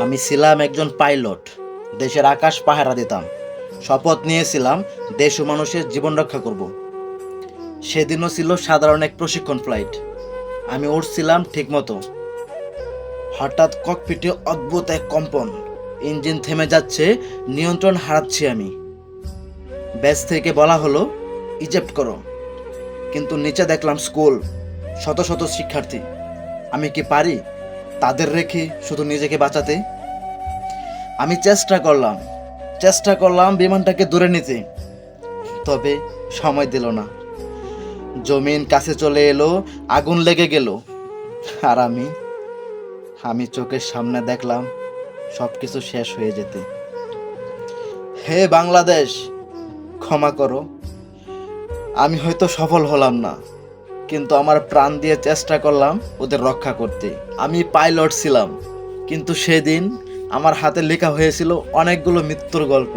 আমি ছিলাম একজন পাইলট, দেশের আকাশ পাহারা দিতাম। শপথ নিয়েছিলাম দেশ ও মানুষের জীবন রক্ষা করব। সেদিনও ছিল সাধারণ এক প্রশিক্ষণ ফ্লাইট। আমি উঠছিলাম ঠিকমতো, হঠাৎ ককপিটে অদ্ভুত এক কম্পন। ইঞ্জিন থেমে যাচ্ছে, নিয়ন্ত্রণ হারাচ্ছি আমি। ব্যাস থেকে বলা হলো ইজেক্ট করো, কিন্তু নিচে দেখলাম স্কুল, শত শত শিক্ষার্থী। আমি কি পারি তাদের রেখে শুধু নিজেকে বাঁচাতে? আমি চেষ্টা করলাম বিমানটাকে দূরে নিতে, তবে সময় দিল না। জমিন কাছে চলে এলো, আগুন লেগে গেল। আর আমি চোখের সামনে দেখলাম সবকিছু শেষ হয়ে যেতে। হে বাংলাদেশ, ক্ষমা করো। আমি হয়তো সফল হলাম না, কিন্তু আমার প্রাণ দিয়ে চেষ্টা করলাম ওদের রক্ষা করতে। আমি পাইলট ছিলাম, কিন্তু সেদিন আমার হাতে লেখা হয়েছিল অনেকগুলো মৃত্যুর গল্প।